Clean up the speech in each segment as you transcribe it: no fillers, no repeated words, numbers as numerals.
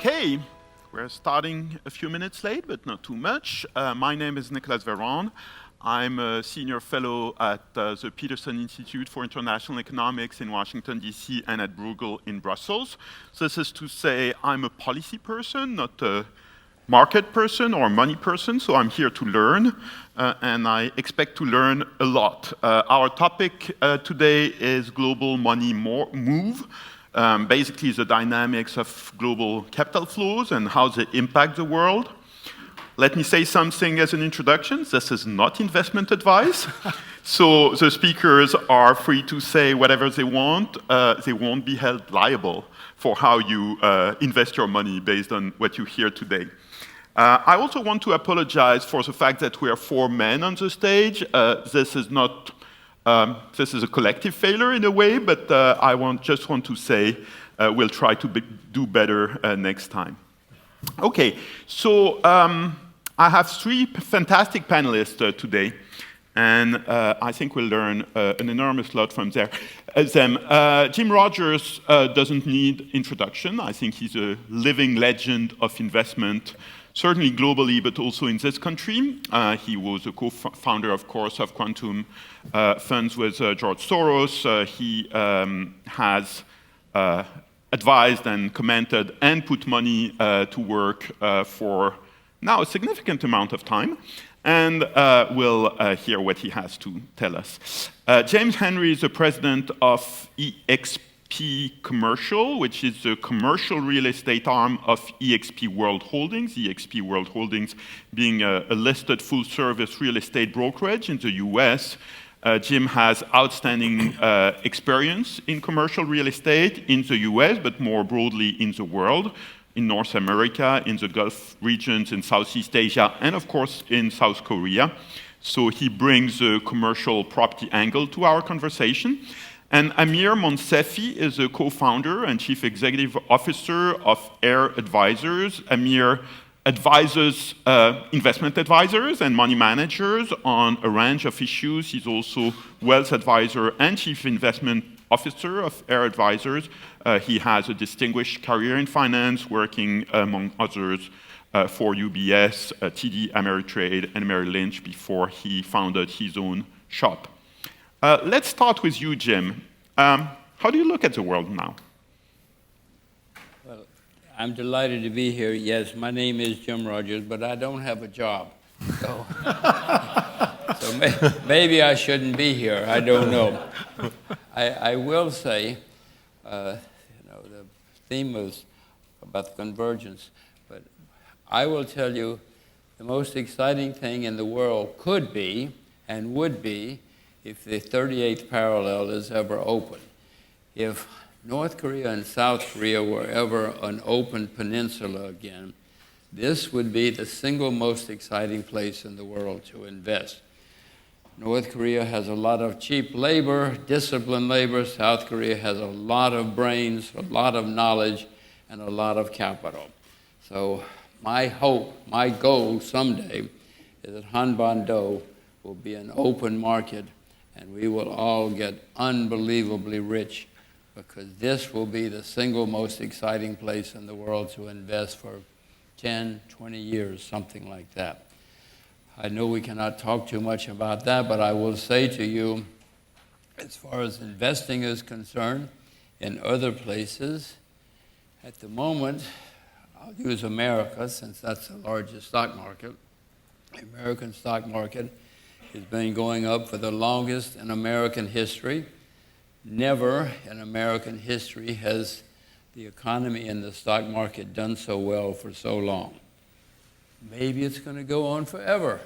Okay, we're starting a few minutes late, but not too much. My name is Nicolas Veron. I'm a senior fellow at the Peterson Institute for International Economics in Washington, D.C., and at Bruegel in Brussels. So this is to say I'm a policy person, not a market person or money person, so I'm here to learn, and I expect to learn a lot. Our topic today is global money move. Basically, the dynamics of global capital flows and how they impact the world. Let me say something as an introduction. This is not investment advice. So the speakers are free to say whatever they want. They won't be held liable for how you invest your money based on what you hear today. I also want to apologize for the fact that we are 4 men on the stage. This is a collective failure in a way, but I just want to say we'll try to do better next time. Okay, so I have 3 fantastic panelists today, and I think we'll learn an enormous lot from them. Jim Rogers doesn't need introduction. I think he's a living legend of investment, certainly globally, but also in this country. He was a co-founder, of course, of quantum funds with George Soros. He has advised and commented and put money to work for now a significant amount of time, and we'll hear what he has to tell us. James Henry is the president of EXP Commercial, which is the commercial real estate arm of EXP World Holdings, EXP World Holdings being a listed full-service real estate brokerage in the US. Jim has outstanding experience in commercial real estate in the US, but more broadly in the world, in North America, in the Gulf regions, in Southeast Asia, and of course in South Korea. So he brings a commercial property angle to our conversation. And Amir Monsefi is a co-founder and chief executive officer of AIRE Advisors. Amir advises investment advisors and money managers on a range of issues. He's also wealth advisor and chief investment officer of AIRE Advisors. He has a distinguished career in finance, working, among others, for UBS, TD Ameritrade, and Merrill Lynch before he founded his own shop. Let's start with you, Jim. How do you look at the world now? Well, I'm delighted to be here. Yes, my name is Jim Rogers, but I don't have a job. So, maybe I shouldn't be here. I don't know. I will say, the theme was about the convergence, but I will tell you the most exciting thing in the world could be and would be if the 38th parallel is ever open. If North Korea and South Korea were ever an open peninsula again, this would be the single most exciting place in the world to invest. North Korea has a lot of cheap labor, disciplined labor. South Korea has a lot of brains, a lot of knowledge, and a lot of capital. So my hope, my goal someday is that Hanban-do will be an open market and we will all get unbelievably rich, because this will be the single most exciting place in the world to invest for 10, 20 years, something like that. I know we cannot talk too much about that, but I will say to you, as far as investing is concerned, in other places, at the moment, I'll use America since that's the largest stock market. The American stock market has been going up for the longest in American history. Never in American history has the economy and the stock market done so well for so long. Maybe it's going to go on forever.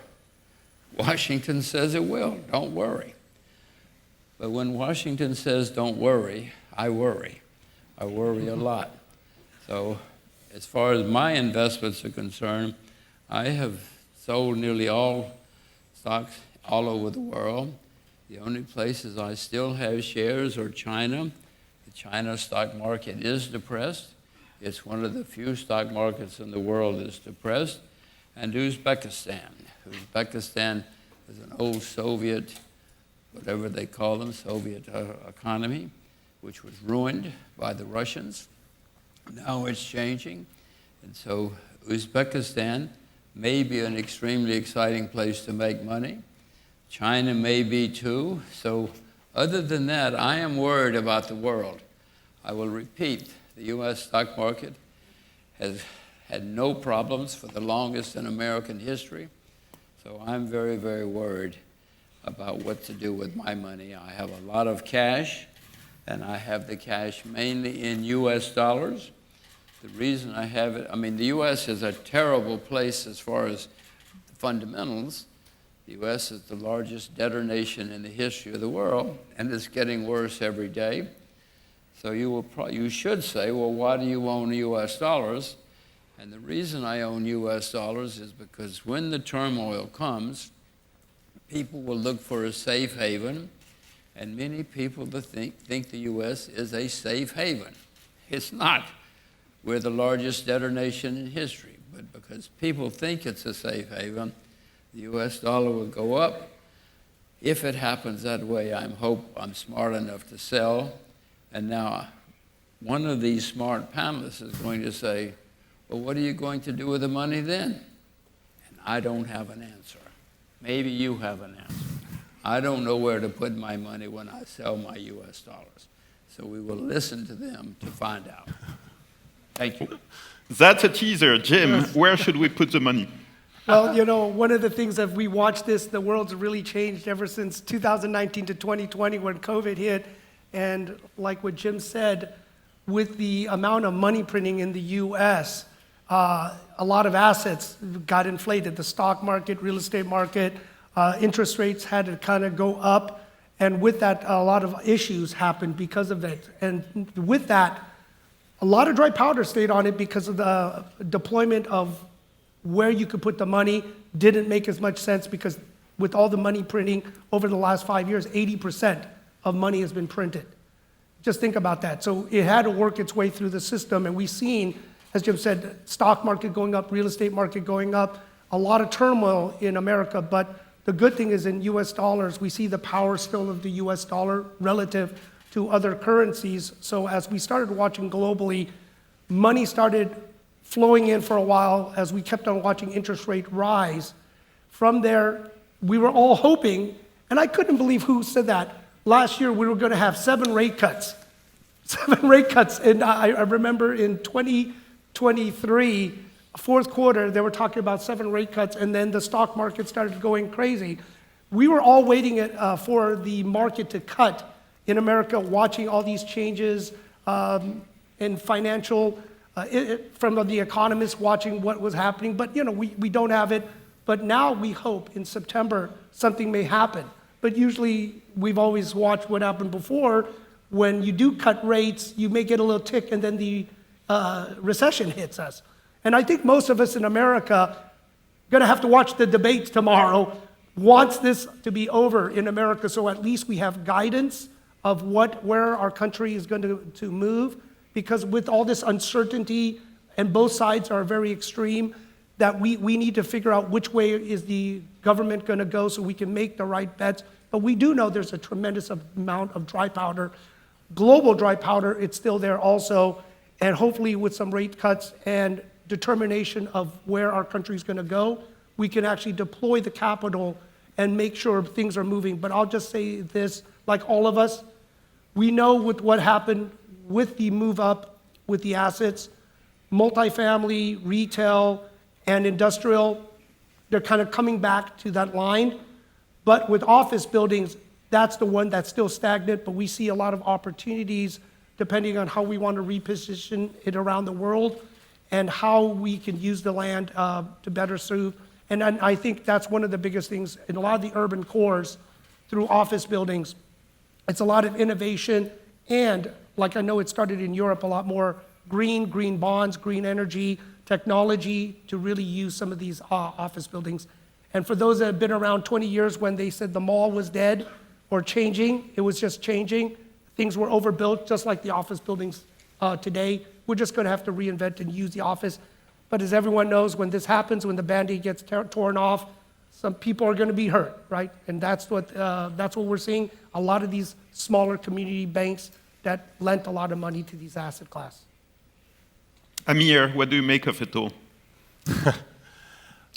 Washington says it will. Don't worry. But when Washington says don't worry, I worry. I worry a lot. So as far as my investments are concerned, I have sold nearly all stocks all over the world. The only places I still have shares are China. The China stock market is depressed. It's one of the few stock markets in the world that's depressed. And Uzbekistan. Uzbekistan is an old Soviet, whatever they call them, Soviet economy, which was ruined by the Russians. Now it's changing. And so Uzbekistan may be an extremely exciting place to make money. China may be too. So other than that, I am worried about the world. I will repeat, the U.S. stock market has had no problems for the longest in American history. So I'm very, very worried about what to do with my money. I have a lot of cash, and I have the cash mainly in U.S. dollars. The reason I have it, I mean, the U.S. is a terrible place as far as the fundamentals. The U.S. is the largest debtor nation in the history of the world, and it's getting worse every day. So you should say, well, why do you own U.S. dollars? And the reason I own U.S. dollars is because when the turmoil comes, people will look for a safe haven, and many people think the U.S. is a safe haven. It's not. We're the largest debtor nation in history, but because people think it's a safe haven, the U.S. dollar will go up. If it happens that way, I'm smart enough to sell. And now, one of these smart panelists is going to say, well, what are you going to do with the money then? And I don't have an answer. Maybe you have an answer. I don't know where to put my money when I sell my U.S. dollars. So we will listen to them to find out. Thank you. That's a teaser. Jim, where should we put the money? Well, you know, one of the things that we watched this, the world's really changed ever since 2019 to 2020 when COVID hit. And like what Jim said, with the amount of money printing in the U.S., a lot of assets got inflated. The stock market, real estate market, interest rates had to kind of go up. And with that, a lot of issues happened because of it. And with that, a lot of dry powder stayed on it because of the deployment of where you could put the money didn't make as much sense because with all the money printing over the last 5 years, 80% of money has been printed. Just think about that. So it had to work its way through the system. And we've seen, as Jim said, stock market going up, real estate market going up, a lot of turmoil in America. But the good thing is in US dollars, we see the power still of the US dollar relative to other currencies. So as we started watching globally, money started flowing in for a while as we kept on watching interest rate rise. From there, we were all hoping, and I couldn't believe who said that. Last year, we were going to have 7 rate cuts. 7 rate cuts. And I remember in 2023, fourth quarter, they were talking about 7 rate cuts, and then the stock market started going crazy. We were all waiting for the market to cut in America, watching all these changes in financial, from the economists watching what was happening. But, you know, we don't have it. But now we hope in September something may happen. But usually, we've always watched what happened before. When you do cut rates, you may get a little tick, and then the recession hits us. And I think most of us in America are going to have to watch the debates tomorrow, wants this to be over in America, so at least we have guidance of where our country is going to move. Because with all this uncertainty, and both sides are very extreme, that we need to figure out which way is the government going to go so we can make the right bets. But we do know there's a tremendous amount of dry powder. Global dry powder, it's still there also. And hopefully with some rate cuts and determination of where our country is going to go, we can actually deploy the capital and make sure things are moving. But I'll just say this, like all of us, we know with what happened with the move up with the assets, multifamily, retail, and industrial, they're kind of coming back to that line. But with office buildings, that's the one that's still stagnant, but we see a lot of opportunities depending on how we want to reposition it around the world and how we can use the land to better serve. And I think that's one of the biggest things in a lot of the urban cores through office buildings. It's a lot of innovation, and like I know it started in Europe, a lot more green bonds, green energy, technology to really use some of these office buildings. And for those that have been around 20 years when they said the mall was dead or changing, it was just changing. Things were overbuilt, just like the office buildings today. We're just going to have to reinvent and use the office. But as everyone knows, when this happens, when the Band-Aid gets torn off, some people are going to be hurt, right? And that's what we're seeing. A lot of these smaller community banks that lent a lot of money to these asset class. Amir, what do you make of it all?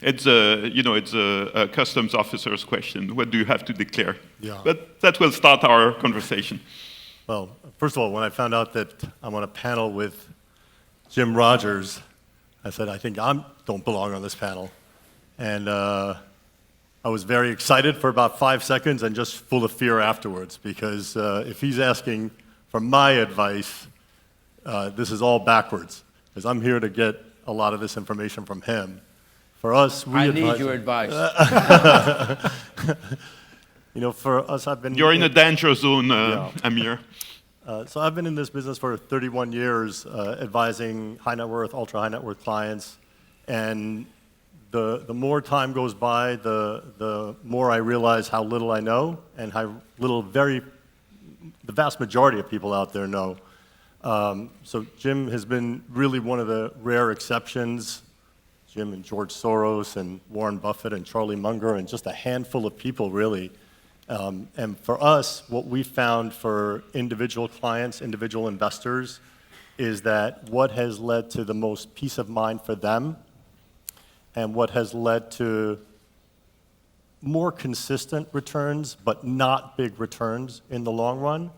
It's a customs officer's question. What do you have to declare? Yeah. But that will start our conversation. Well, first of all, when I found out that I'm on a panel with Jim Rogers, I said, I think I don't belong on this panel. And I was very excited for about 5 seconds and just full of fear afterwards, because if he's asking for my advice, this is all backwards, because I'm here to get a lot of this information from him. For us, we I need your advice. For us, I've been... You're in a danger zone, Amir. So I've been in this business for 31 years, advising high net worth, ultra high net worth clients. And the more time goes by, the more I realize how little I know and how little the vast majority of people out there know. So Jim has been really one of the rare exceptions. Jim and George Soros and Warren Buffett and Charlie Munger and just a handful of people, really. And for us, what we found for individual clients, individual investors, is that what has led to the most peace of mind for them and what has led to more consistent returns, but not big returns in the long run,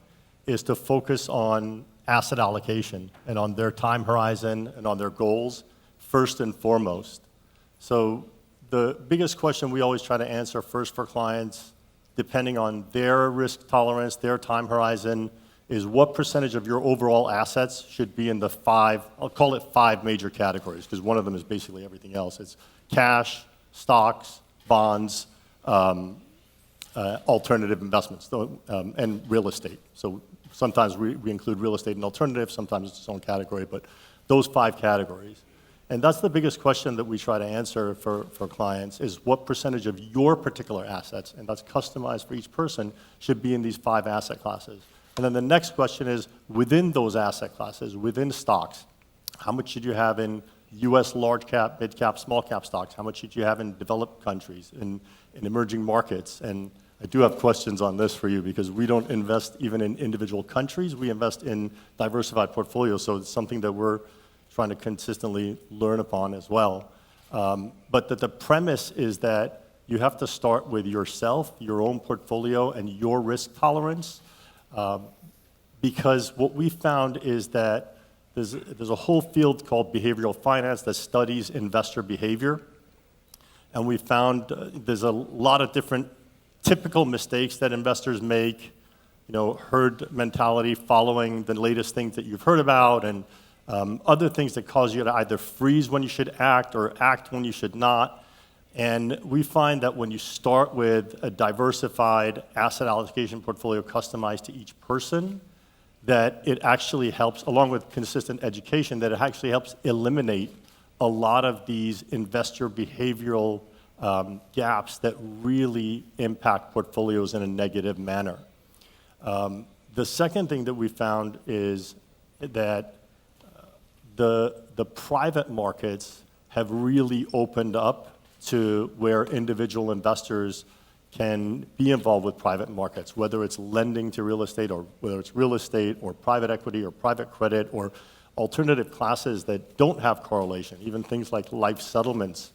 is to focus on asset allocation and on their time horizon and on their goals first and foremost. So the biggest question we always try to answer first for clients, depending on their risk tolerance, their time horizon, is what percentage of your overall assets should be in the I'll call it 5 major categories, because one of them is basically everything else. It's cash, stocks, bonds, alternative investments, and real estate. So sometimes we include real estate and alternatives, sometimes it's its own category, but those 5 categories. And that's the biggest question that we try to answer for clients, is what percentage of your particular assets, and that's customized for each person, should be in these 5 asset classes. And then the next question is, within those asset classes, within stocks, how much should you have in US large cap, mid cap, small cap stocks? How much should you have in developed countries, in emerging markets? And I do have questions on this for you, because we don't invest even in individual countries, we invest in diversified portfolios, so it's something that we're trying to consistently learn upon as well. But the premise is that you have to start with yourself, your own portfolio, and your risk tolerance. Because what we found is that there's a whole field called behavioral finance that studies investor behavior. And we found there's a lot of different typical mistakes that investors make, herd mentality, following the latest things that you've heard about, and other things that cause you to either freeze when you should act or act when you should not. And we find that when you start with a diversified asset allocation portfolio customized to each person, that it actually helps, along with consistent education, that it actually helps eliminate a lot of these investor behavioral gaps that really impact portfolios in a negative manner. The second thing that we found is that the private markets have really opened up to where individual investors can be involved with private markets, whether it's lending to real estate, or whether it's real estate or private equity or private credit or alternative classes that don't have correlation, even things like life settlements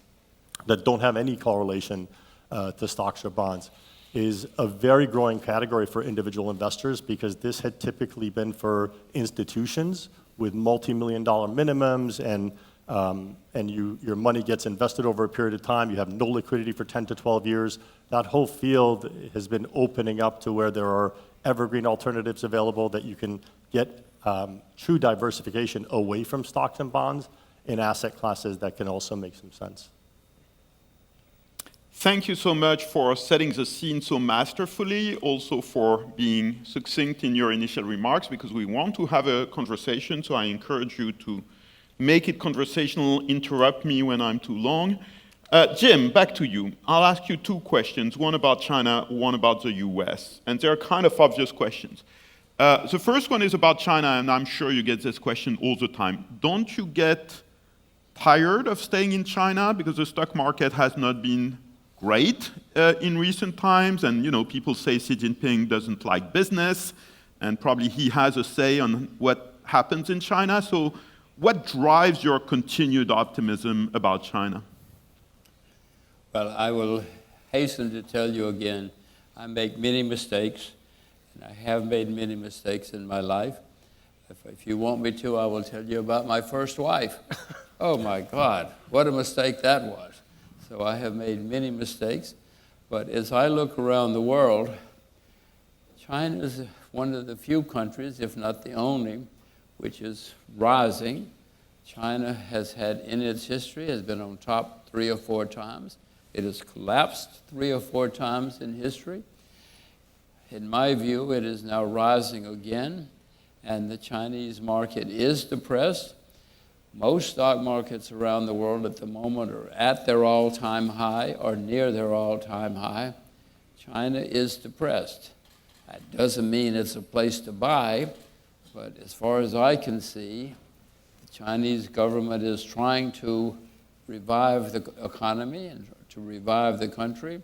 that don't have any correlation to stocks or bonds, is a very growing category for individual investors, because this had typically been for institutions with multi-million-dollar minimums, and your money gets invested over a period of time. You have no liquidity for 10 to 12 years. That whole field has been opening up to where there are evergreen alternatives available that you can get true diversification away from stocks and bonds in asset classes that can also make some sense. Thank you so much for setting the scene so masterfully, also for being succinct in your initial remarks, because we want to have a conversation, so I encourage you to make it conversational, interrupt me when I'm too long. Jim, back to you. I'll ask you 2 questions, one about China, one about the US, and they're kind of obvious questions. The first one is about China, and I'm sure you get this question all the time. Don't you get tired of staying in China because the stock market has not been great in recent times, and people say Xi Jinping doesn't like business, and probably he has a say on what happens in China. So What drives your continued optimism about China? Well, I will hasten to tell you again, I make many mistakes, and I have made many mistakes in my life. If you want me to, I will tell you about my first wife. Oh my God, what a mistake that was. So I have made many mistakes, but as I look around the world, China is one of the few countries, if not the only, which is rising. China has had, in its history, has been on top 3 or 4 times. It has collapsed 3 or 4 times in history. In my view, it is now rising again, and the Chinese market is depressed. Most stock markets around the world at the moment are at their all-time high or near their all-time high. China is depressed. That doesn't mean it's a place to buy, but as far as I can see, the Chinese government is trying to revive the economy and to revive the country.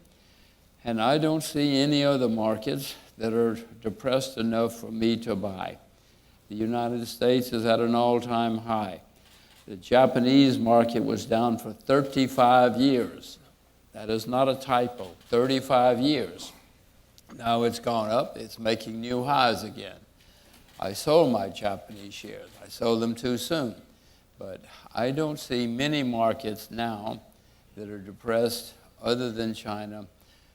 And I don't see any other markets that are depressed enough for me to buy. The United States is at an all-time high. The Japanese market was down for 35 years. That is not a typo, 35 years. Now it's gone up, it's making new highs again. I sold my Japanese shares. I sold them too soon. But I don't see many markets now that are depressed other than China.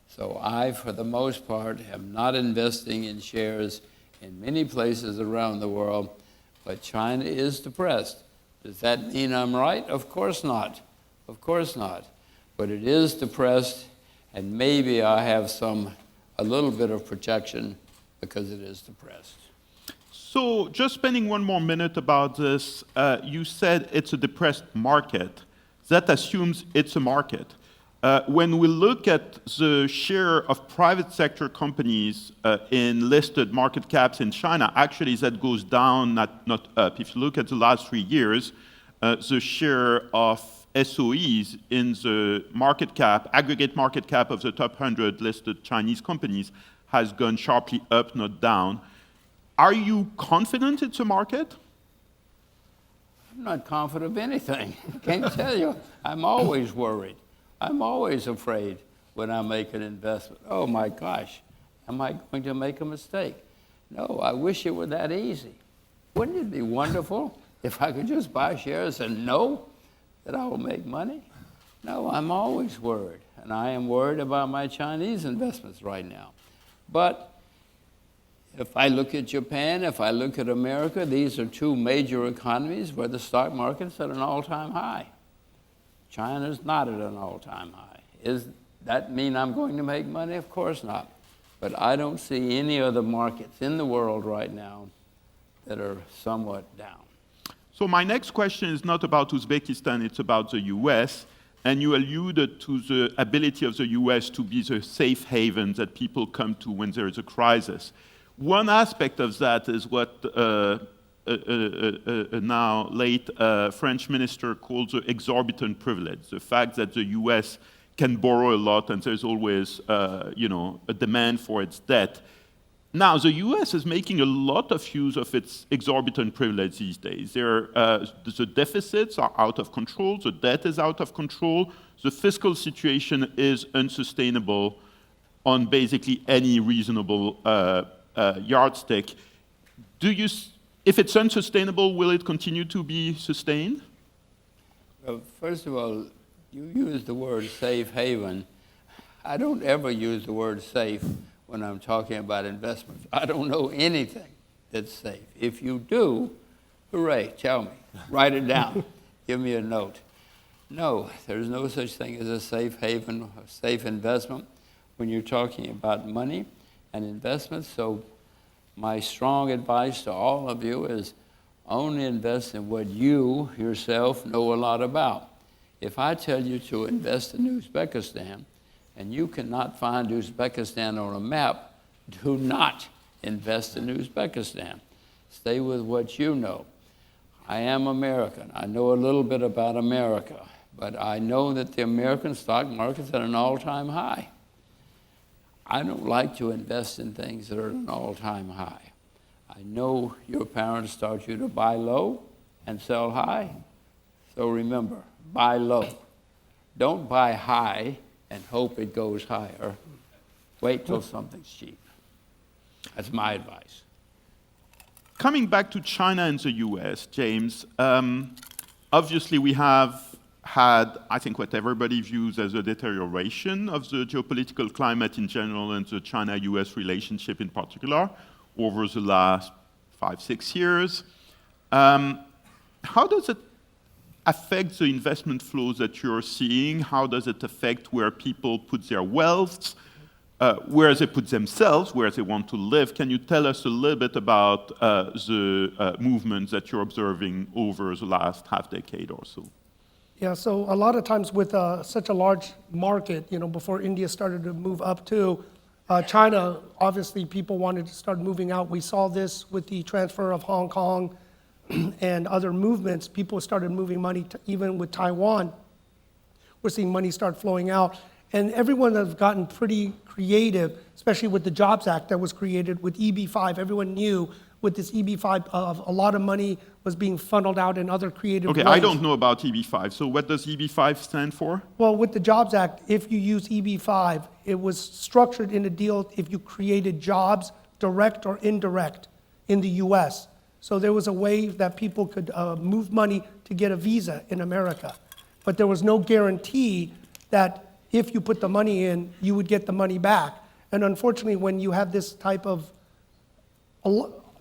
So I, for the most part, am not investing in shares in many places around the world, but China is depressed. Does that mean I'm right? Of course not. Of course not. But it is depressed, and maybe I have a little bit of protection because it is depressed. So just spending one more minute about this, you said it's a depressed market. That assumes it's a market. When we look at the share of private sector companies in listed market caps in China, actually that goes down, not up. If you look at the last 3 years, the share of SOEs in the market cap, aggregate market cap of the top 100 listed Chinese companies has gone sharply up, not down. Are you confident it's a market? I'm not confident of anything. I can't tell you. I'm always worried. I'm always afraid when I make an investment. Oh my gosh, am I going to make a mistake? No, I wish it were that easy. Wouldn't it be wonderful if I could just buy shares and know that I will make money? No, I'm always worried, and I am worried about my Chinese investments right now. But if I look at Japan, if I look at America, these are 2 major economies where the stock market's at an all-time high. China's not at an all-time high. Does that mean I'm going to make money? Of course not. But I don't see any other markets in the world right now that are somewhat down. So my next question is not about Uzbekistan, it's about the US. And you alluded to the ability of the US to be the safe haven that people come to when there is a crisis. One aspect of that is what now late French minister calls the exorbitant privilege, the fact that the US can borrow a lot and there's always a demand for its debt. Now, the US is making a lot of use of its exorbitant privilege these days. The deficits are out of control, the debt is out of control, the fiscal situation is unsustainable on basically any reasonable yardstick. If it's unsustainable, will it continue to be sustained? Well, first of all, you use the word safe haven. I don't ever use the word safe when I'm talking about investments. I don't know anything that's safe. If you do, hooray, tell me. Write it down. Give me a note. No, there's no such thing as a safe haven, a safe investment when you're talking about money and investments. So my strong advice to all of you is only invest in what you yourself know a lot about. If I tell you to invest in Uzbekistan and you cannot find Uzbekistan on a map, do not invest in Uzbekistan. Stay with what you know. I am American. I know a little bit about America, but I know that the American stock market's at an all-time high. I don't like to invest in things that are at an all-time high. I know your parents taught you to buy low and sell high. So remember, buy low. Don't buy high and hope it goes higher. Wait till something's cheap. That's my advice. Coming back to China and the US, James, obviously we have had, I think, what everybody views as a deterioration of the geopolitical climate in general and the China-US relationship in particular over the last 5-6 years. How does it affect the investment flows that you're seeing? How does it affect where people put their wealth, where they put themselves, where they want to live? Can you tell us a little bit about the movements that you're observing over the last half decade or so? Yeah, so a lot of times with such a large market, before India started to move up too, China, obviously people wanted to start moving out. We saw this with the transfer of Hong Kong and other movements. People started moving money, even with Taiwan. We're seeing money start flowing out. And everyone has gotten pretty creative, especially with the Jobs Act that was created with EB-5. Everyone knew with this EB-5, a lot of money was being funneled out in other creative ways. Okay, I don't know about EB-5. So what does EB-5 stand for? Well, with the Jobs Act, if you use EB-5, it was structured in a deal if you created jobs, direct or indirect, in the US. So there was a way that people could move money to get a visa in America. But there was no guarantee that if you put the money in, you would get the money back. And unfortunately, when you have this type of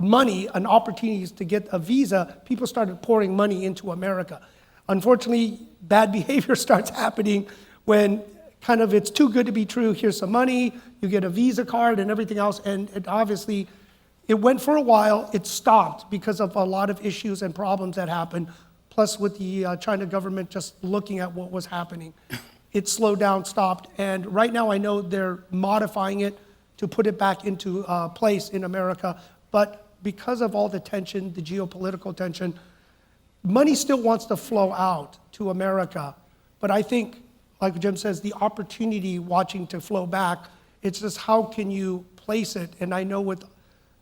money and opportunities to get a visa, people started pouring money into America. Unfortunately, bad behavior starts happening when kind of it's too good to be true. Here's some money, you get a Visa card and everything else. And it went for a while, it stopped because of a lot of issues and problems that happened. Plus with the China government just looking at what was happening. It slowed down, stopped. And right now I know they're modifying it to put it back into place in America. But because of all the tension, the geopolitical tension, money still wants to flow out to America. But I think, like Jim says, the opportunity watching to flow back, it's just how can you place it? And I know with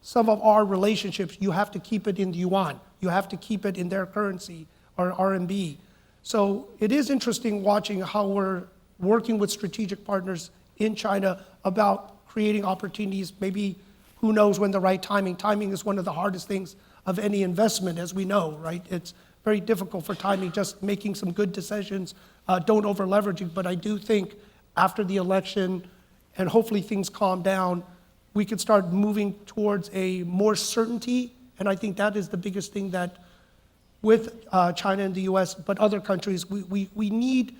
some of our relationships, you have to keep it in yuan. You have to keep it in their currency, or RMB. So it is interesting watching how we're working with strategic partners in China about creating opportunities. Maybe who knows when the right timing. Timing is one of the hardest things of any investment, as we know, right? It's very difficult for timing, just making some good decisions, don't over leveraging. But I do think after the election, and hopefully things calm down, we could start moving towards a more certainty. And I think that is the biggest thing that with China and the US, but other countries, we need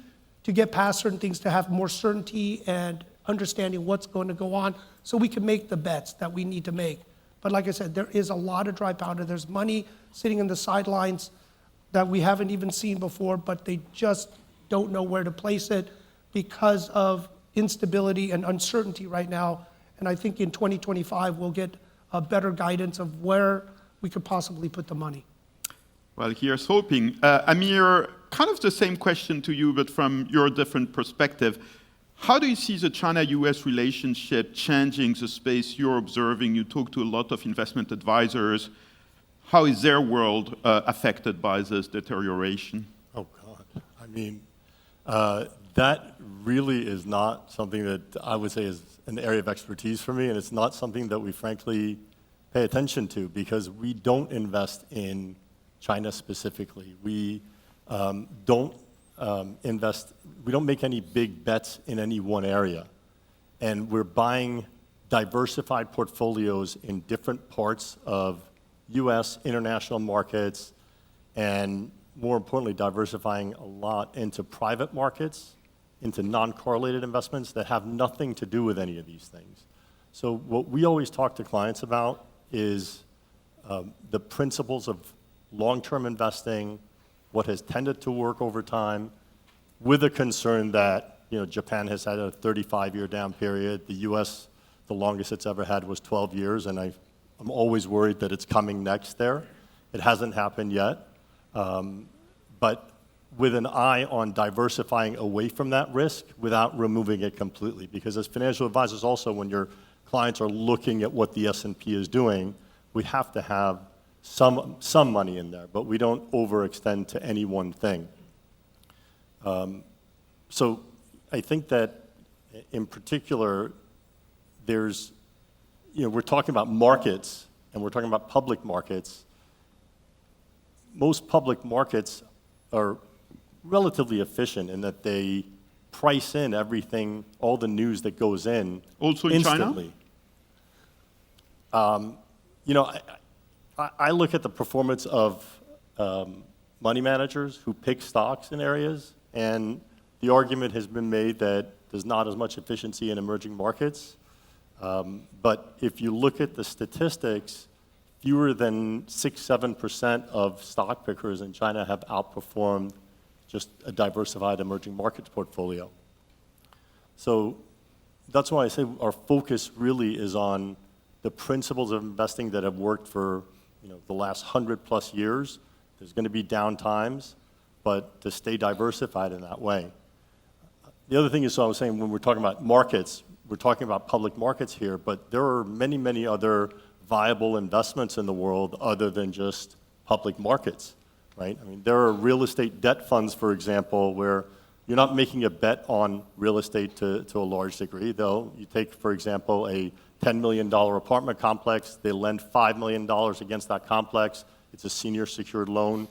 to get past certain things to have more certainty and understanding what's going to go on so we can make the bets that we need to make. But like I said, there is a lot of dry powder. There's money sitting in the sidelines that we haven't even seen before, but they just don't know where to place it because of instability and uncertainty right now. And I think in 2025, we'll get a better guidance of where we could possibly put the money. Well, here's hoping. Amir, kind of the same question to you, but from your different perspective. How do you see the China-US relationship changing the space you're observing? You talk to a lot of investment advisors. How is their world affected by this deterioration? Oh, God. I mean, that really is not something that I would say is an area of expertise for me, and it's not something that we frankly pay attention to because we don't invest in China specifically. We don't we don't make any big bets in any one area. And we're buying diversified portfolios in different parts of US, international markets, and more importantly, diversifying a lot into private markets, into non-correlated investments that have nothing to do with any of these things. So what we always talk to clients about is the principles of long-term investing, what has tended to work over time, with a concern that Japan has had a 35-year down period. The US, the longest it's ever had was 12 years, and I'm always worried that it's coming next there. It hasn't happened yet, but with an eye on diversifying away from that risk without removing it completely. Because as financial advisors also, when your clients are looking at what the S&P is doing, we have to have some money in there, but we don't overextend to any one thing. So I think that in particular, there's, we're talking about markets and we're talking about public markets. Most public markets are relatively efficient in that they price in everything, all the news that goes in Also in instantly. China? I look at the performance of money managers who pick stocks in areas, and the argument has been made that there's not as much efficiency in emerging markets. But if you look at the statistics, fewer than 6-7% of stock pickers in China have outperformed just a diversified emerging markets portfolio. So that's why I say our focus really is on the principles of investing that have worked for the last 100+ years. There's going to be down times, but to stay diversified in that way. The other thing is, so I was saying, when we're talking about markets, we're talking about public markets here, but there are many, many other viable investments in the world other than just public markets, right? I mean, there are real estate debt funds, for example, where you're not making a bet on real estate to a large degree, though. You take, for example, a $10 million apartment complex, they lend $5 million against that complex. It's a senior secured loan.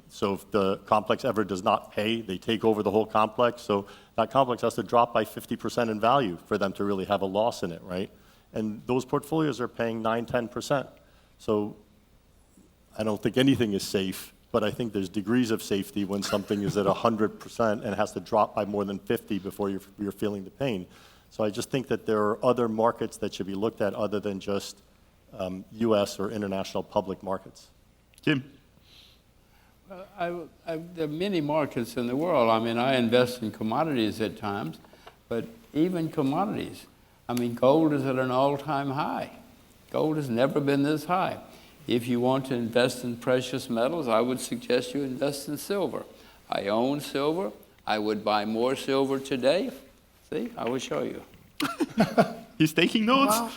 So if the complex ever does not pay, they take over the whole complex. So that complex has to drop by 50% in value for them to really have a loss in it, right? And those portfolios are paying 9-10%. So I don't think anything is safe, but I think there's degrees of safety when something is at 100% and has to drop by more than 50 before you're feeling the pain. So I just think that there are other markets that should be looked at other than just US or international public markets. Jim? There are many markets in the world. I mean, I invest in commodities at times, but even commodities. I mean, gold is at an all-time high. Gold has never been this high. If you want to invest in precious metals, I would suggest you invest in silver. I own silver. I would buy more silver today. See, I will show you. He's taking notes. Wow.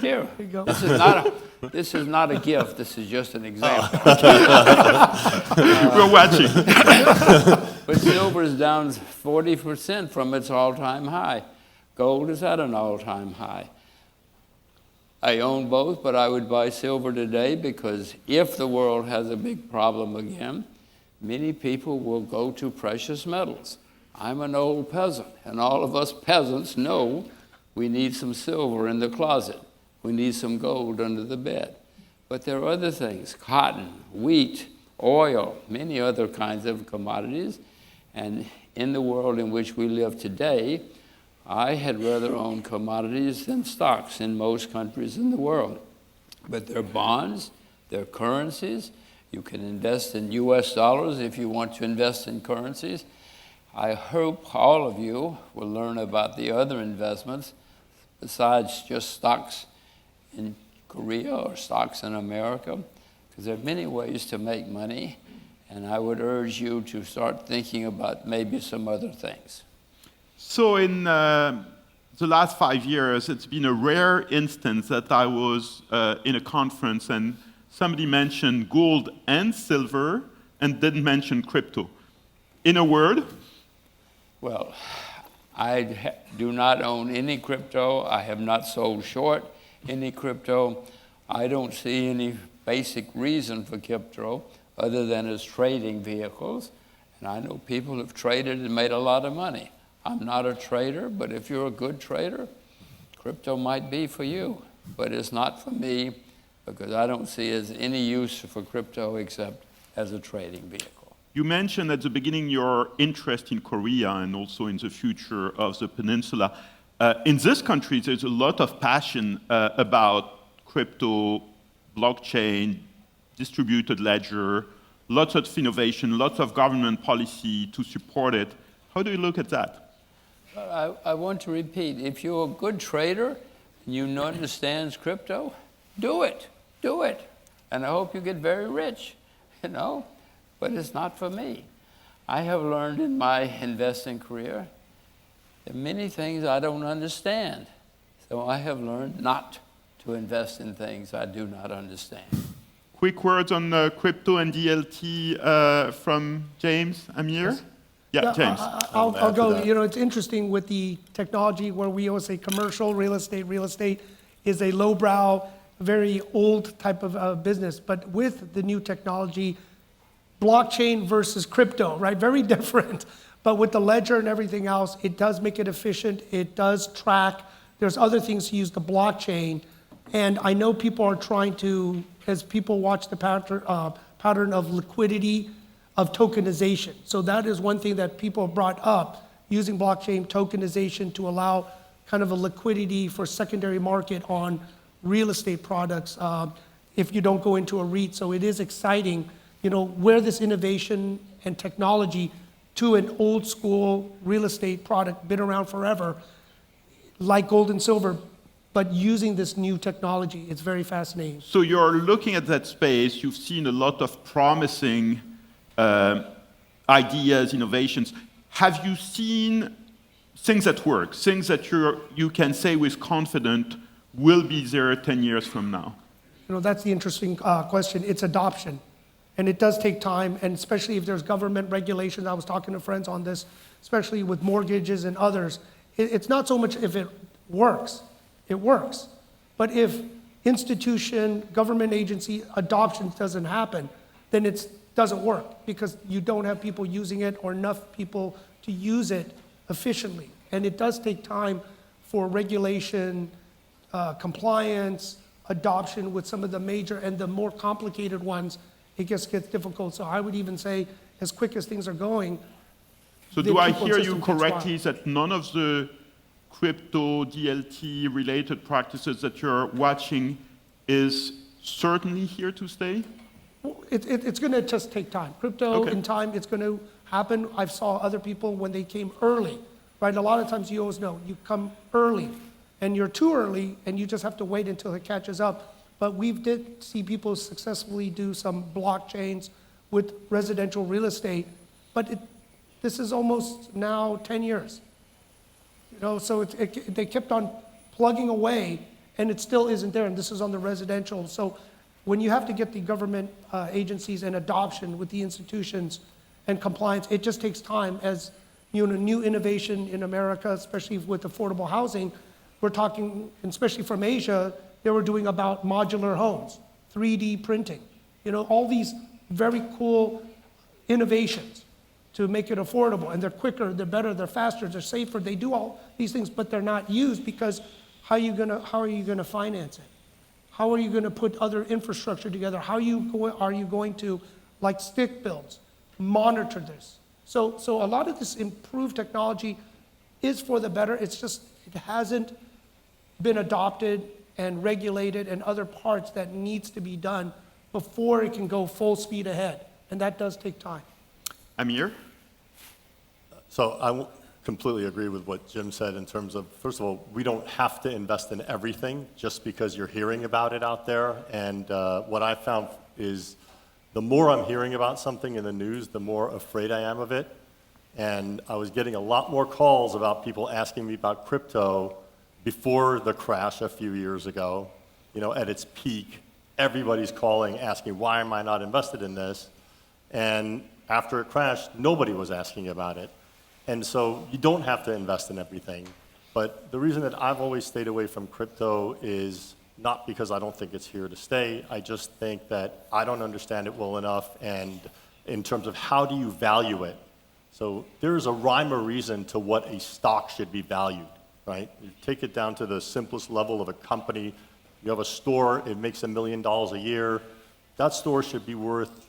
Here. Here you go. This is not a gift. This is just an example. We're watching. But silver is down 40% from its all-time high. Gold is at an all-time high. I own both, but I would buy silver today because if the world has a big problem again, many people will go to precious metals. I'm an old peasant, and all of us peasants know we need some silver in the closet. We need some gold under the bed. But there are other things, cotton, wheat, oil, many other kinds of commodities. And in the world in which we live today, I had rather own commodities than stocks in most countries in the world. But they're bonds, they're currencies. You can invest in US dollars if you want to invest in currencies. I hope all of you will learn about the other investments besides just stocks in Korea or stocks in America, because there are many ways to make money, and I would urge you to start thinking about maybe some other things. So in the last 5 years, it's been a rare instance that I was in a conference and somebody mentioned gold and silver and didn't mention crypto. In a word? Well, I do not own any crypto. I have not sold short any crypto. I don't see any basic reason for crypto other than as trading vehicles. And I know people have traded and made a lot of money. I'm not a trader, but if you're a good trader, crypto might be for you. But it's not for me because I don't see as any use for crypto except as a trading vehicle. You mentioned at the beginning your interest in Korea and also in the future of the peninsula. In this country, there's a lot of passion about crypto, blockchain, distributed ledger, lots of innovation, lots of government policy to support it. How do you look at that? I want to repeat, if you're a good trader and you understand crypto, do it. Do it. And I hope you get very rich, but it's not for me. I have learned in my investing career that many things I don't understand. So I have learned not to invest in things I do not understand. quick words on crypto and DLT from James, Amir? Yes. Yeah, James. I'll go. You know, it's interesting with the technology where we always say commercial real estate is a lowbrow, very old type of business. But with the new technology, blockchain versus crypto, right? Very different. But with the ledger and everything else, it does make it efficient. It does track. There's other things to use the blockchain. And I know people are trying to, as people watch the pattern of liquidity, of tokenization. So that is one thing that people have brought up, using blockchain tokenization to allow kind of a liquidity for secondary market on real estate products if you don't go into a REIT. So it is exciting, you know, where this innovation and technology to an old school real estate product, been around forever, like gold and silver, but using this new technology. It's very fascinating. So you're looking at that space, you've seen a lot of promising ideas, innovations. Have you seen things that work, things that you can say with confidence will be there 10 years from now? You know, that's the interesting question. It's adoption. And it does take time, and especially if there's government regulations. I was talking to friends on this, especially with mortgages and others. It's not so much if it works. It works. But if institution, government agency adoption doesn't happen, then it doesn't work because you don't have people using it or enough people to use it efficiently. And it does take time for regulation, compliance, adoption with some of the major and the more complicated ones. It just gets difficult. So I would even say, as quick as things are going. So do I hear you correctly that none of the crypto, DLT related practices that you're watching is certainly here to stay? Well, it's going to just take time. Crypto, Okay. in time, it's going to happen. I saw other people when they came early, right? A lot of times you always know, you come early and you're too early and you just have to wait until it catches up. But we did see people successfully do some blockchains with residential real estate, but this is almost now 10 years. You know, so they kept on plugging away, and it still isn't there, and this is on the residential. So when you have to get the government agencies and adoption with the institutions and compliance, it just takes time. As you know, new innovation in America, especially with affordable housing, we're talking, especially from Asia, they were doing about modular homes, 3D printing, you know, all these very cool innovations to make it affordable. And they're quicker, they're better, they're faster, they're safer. They do all these things, but they're not used because how are you gonna finance it? How are you gonna put other infrastructure together? How are you going to, like stick builds, monitor this? So a lot of this improved technology is for the better. It's just, it hasn't been adopted and regulated and other parts that needs to be done before it can go full speed ahead. And that does take time. Amir? So I completely agree with what Jim said in terms of, first of all, we don't have to invest in everything just because you're hearing about it out there. And what I found is the more I'm hearing about something in the news, the more afraid I am of it. And I was getting a lot more calls about people asking me about crypto before the crash a few years ago, you know, at its peak. Everybody's calling, asking, why am I not invested in this? And after it crashed, nobody was asking about it. And so you don't have to invest in everything. But the reason that I've always stayed away from crypto is not because I don't think it's here to stay. I just think that I don't understand it well enough, and in terms of how do you value it. So there's a rhyme or reason to what a stock should be valued, right? You take it down to the simplest level of a company. You have a store, it makes $1 million a year. That store should be worth,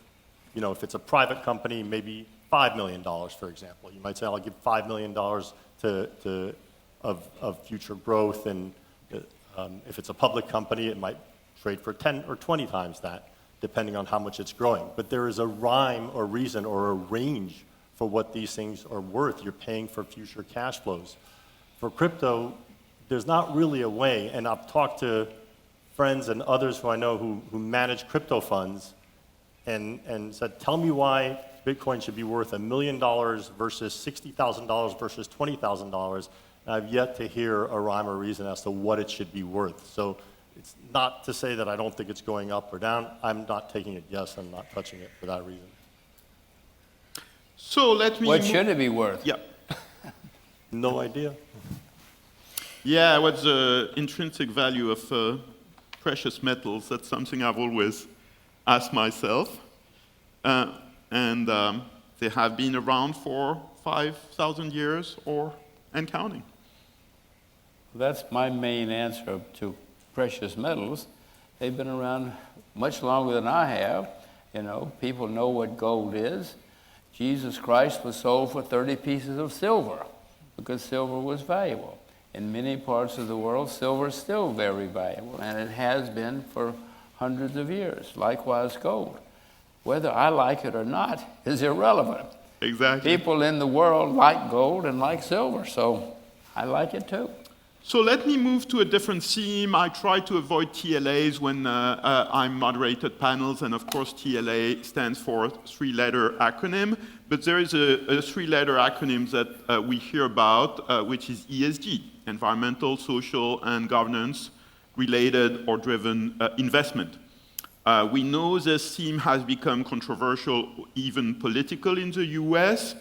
you know, if it's a private company, maybe $5 million, for example. You might say, I'll give $5 million of future growth, and if it's a public company, it might trade for 10 or 20 times that, depending on how much it's growing. But there is a rhyme or reason or a range for what these things are worth. You're paying for future cash flows. For crypto, there's not really a way, and I've talked to friends and others who I know who manage crypto funds and said, tell me why Bitcoin should be worth $1 million versus $60,000 versus $20,000. And I've yet to hear a rhyme or reason as to what it should be worth. So it's not to say that I don't think it's going up or down. I'm not taking it yes, I'm not touching it for that reason. So let me... What should it be worth? Yeah. No idea. Yeah, what's the intrinsic value of precious metals? That's something I've always asked myself. And they have been around for 5,000 years and counting. That's my main answer to precious metals. They've been around much longer than I have. You know, people know what gold is. Jesus Christ was sold for 30 pieces of silver because silver was valuable. In many parts of the world, silver is still very valuable, and it has been for hundreds of years. Likewise, gold. Whether I like it or not is irrelevant. Exactly. People in the world like gold and like silver, so I like it too. So let me move to a different theme. I try to avoid TLAs when I moderated panels, and of course TLA stands for three-letter acronym, but there is a three-letter acronym that we hear about, which is ESG, environmental, social, and governance-related or driven investment. We know this theme has become controversial, even political in the US.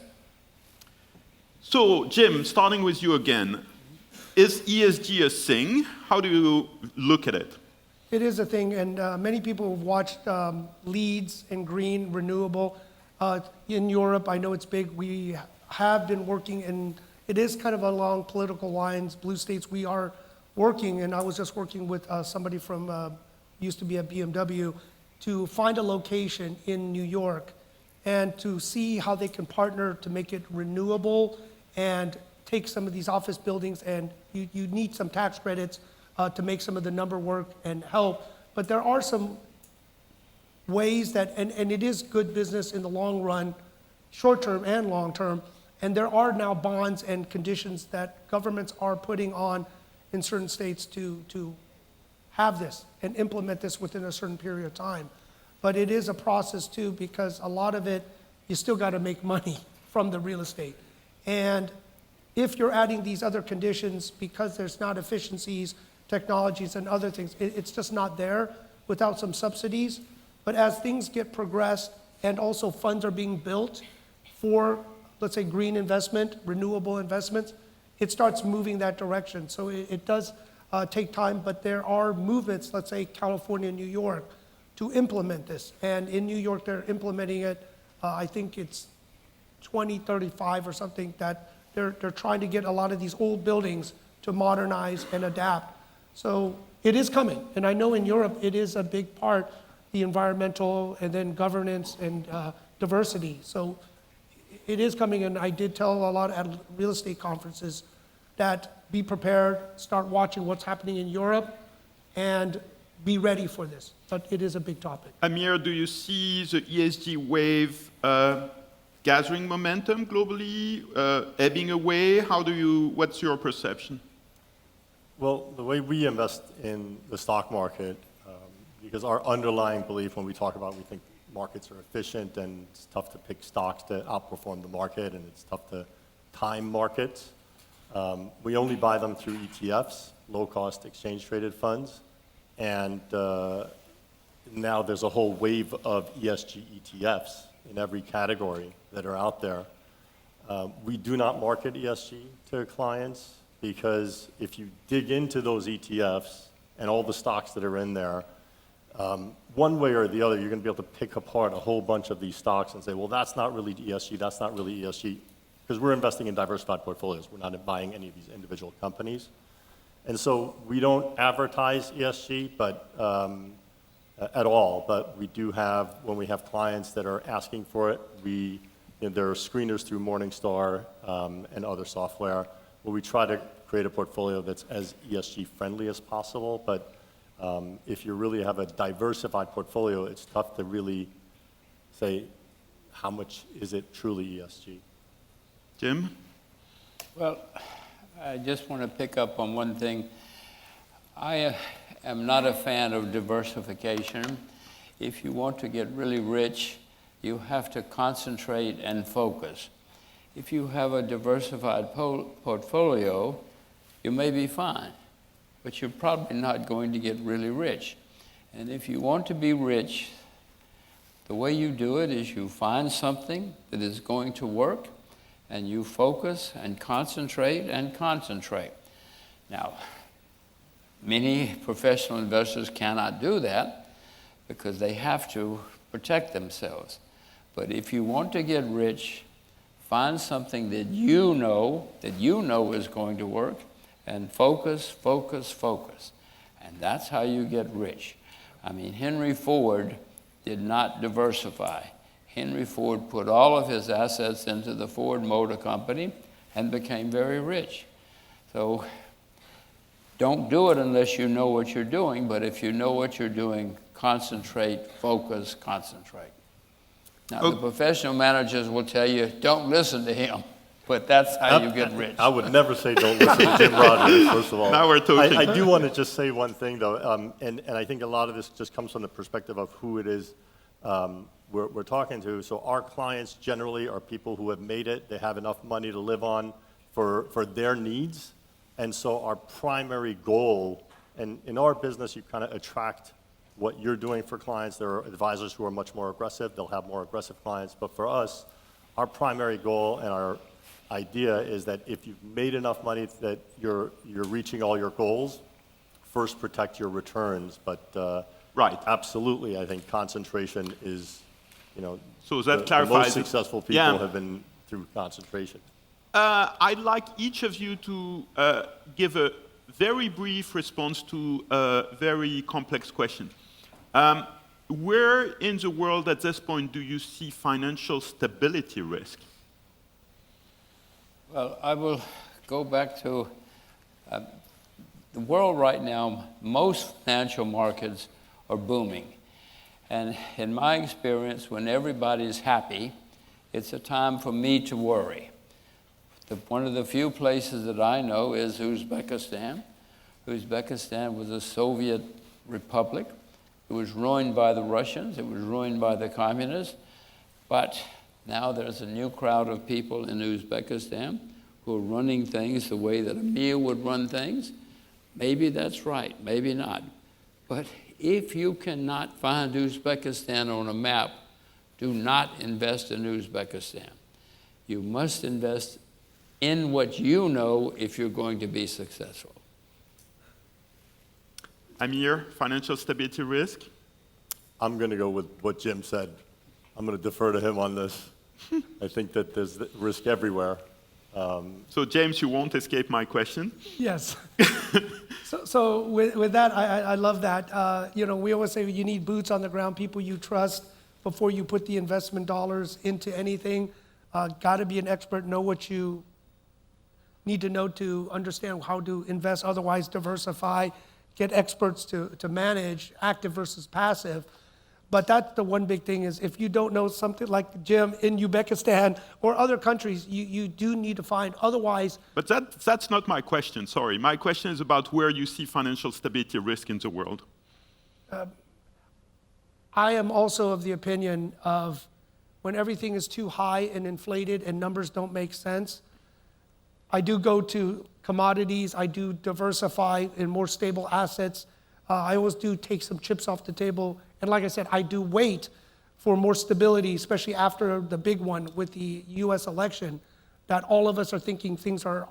So Jim, starting with you again, is ESG a thing? How do you look at it? It is a thing, and many people have watched LEEDs and green, renewable. In Europe, I know it's big. We have been working, and it is kind of along political lines. Blue states, we are working, and I was just working with somebody from, used to be at BMW, to find a location in New York and to see how they can partner to make it renewable and take some of these office buildings, and you need some tax credits to make some of the number work and help. But there are some ways that, and it is good business in the long run, short term and long term, and there are now bonds and conditions that governments are putting on in certain states to have this and implement this within a certain period of time. But it is a process too, because a lot of it, you still got to make money from the real estate. And if you're adding these other conditions, because there's not efficiencies, technologies, and other things, it's just not there without some subsidies. But as things get progressed and also funds are being built for, let's say, green investment, renewable investments, it starts moving that direction. So it does take time, but there are movements, let's say California, New York, to implement this. And in New York, they're implementing it, I think it's 2035 or something, that they're trying to get a lot of these old buildings to modernize and adapt. So it is coming. And I know in Europe, it is a big part, the environmental and then governance and diversity. So it is coming, and I did tell a lot at real estate conferences that be prepared, start watching what's happening in Europe, and be ready for this. But it is a big topic. Amir, do you see the ESG wave gathering momentum globally, ebbing away? What's your perception? Well, the way we invest in the stock market, because our underlying belief when we talk about, we think markets are efficient and it's tough to pick stocks to outperform the market and it's tough to time markets. We only buy them through ETFs, low-cost exchange-traded funds, and now there's a whole wave of ESG ETFs in every category that are out there. We do not market ESG to clients because if you dig into those ETFs and all the stocks that are in there, one way or the other, you're going to be able to pick apart a whole bunch of these stocks and say, well, that's not really ESG, that's not really ESG, because we're investing in diversified portfolios. We're not buying any of these individual companies. And so we don't advertise ESG at all, but we do have, when we have clients that are asking for it, there are screeners through Morningstar and other software where we try to create a portfolio that's as ESG friendly as possible, but if you really have a diversified portfolio, it's tough to really say how much is it truly ESG. Jim? Well, I just want to pick up on one thing. I am not a fan of diversification. If you want to get really rich, you have to concentrate and focus. If you have a diversified portfolio, you may be fine. but you're probably not going to get really rich. And if you want to be rich, the way you do it is you find something that is going to work, and you focus and concentrate and concentrate. Now, many professional investors cannot do that because they have to protect themselves. But if you want to get rich, find something that you know is going to work, and focus, focus, focus. And that's how you get rich. I mean, Henry Ford did not diversify. Henry Ford put all of his assets into the Ford Motor Company and became very rich. So don't do it unless you know what you're doing, but if you know what you're doing, concentrate, focus, concentrate. Now, the professional managers will tell you, don't listen to him, but that's how you get rich. I would never say don't listen to Jim Rogers, first of all. Now we're talking. I do want to just say one thing, though, and I think a lot of this just comes from the perspective of who it is we're talking to. So our clients generally are people who have made it. They have enough money to live on for their needs. And so our primary goal, and in our business, you kind of attract what you're doing for clients. There are advisors who are much more aggressive. They'll have more aggressive clients. But for us, our primary goal and our idea is that if you've made enough money that you're reaching all your goals, first protect your returns. But Right. absolutely, I think concentration is, So that the clarifies most it. successful people Yeah. have been through concentration. I'd like each of you to give a very brief response to a very complex question. Where in the world at this point do you see financial stability risk? Well, I will go back to the world right now. Most financial markets are booming. And in my experience, when everybody's happy, it's a time for me to worry. One of the few places that I know is Uzbekistan. Uzbekistan was a Soviet republic. It was ruined by the Russians. It was ruined by the communists. But now there's a new crowd of people in Uzbekistan who are running things the way that Amir would run things. Maybe that's right, maybe not. But if you cannot find Uzbekistan on a map, do not invest in Uzbekistan. You must invest in what you know if you're going to be successful. Amir, financial stability risk? I'm going to go with what Jim said. I'm going to defer to him on this. I think that there's risk everywhere. So James, you won't escape my question. Yes. So with that, I love that. We always say you need boots on the ground, people you trust before you put the investment dollars into anything. Got to be an expert, know what you need to know to understand how to invest, otherwise diversify, get experts to manage active versus passive. But that's the one big thing is if you don't know something like Jim in Uzbekistan or other countries, you do need to find, otherwise. But that's not my question, sorry. My question is about where you see financial stability risk in the world. I am also of the opinion of when everything is too high and inflated and numbers don't make sense, I do go to commodities, I do diversify in more stable assets. I always do take some chips off the table. And like I said, I do wait for more stability, especially after the big one with the US election, that all of us are thinking things are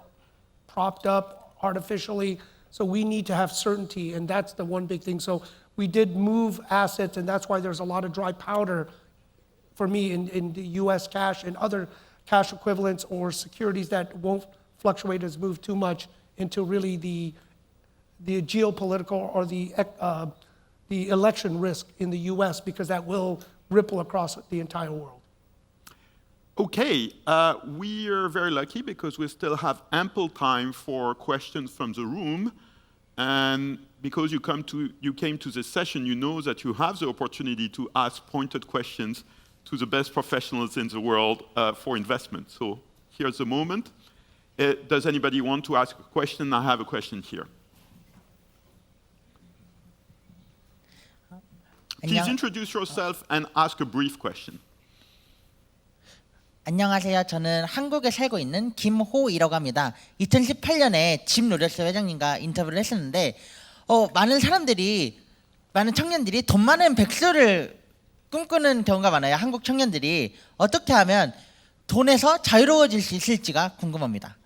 propped up artificially. So we need to have certainty, and that's the one big thing. So we did move assets, and that's why there's a lot of dry powder for me in the US cash and other cash equivalents or securities that won't fluctuate as move too much into really the geopolitical or the election risk in the US, because that will ripple across the entire world. Okay, we are very lucky because we still have ample time for questions from the room. And because you came to this session, you know that you have the opportunity to ask pointed questions to the best professionals in the world for investment. So here's the moment. Does anybody want to ask a question? I have a question here. Please introduce yourself and ask a brief question. 안녕하세요. 저는 한국에 살고 있는 김호이라고 합니다. 2018년에 집 노렸어요 회장님과 인터뷰를 했었는데 많은 청년들이 돈 많은 백수를 꿈꾸는 경우가 많아요. 한국 청년들이 어떻게 하면 돈에서 자유로워질 수 있을지가 궁금합니다.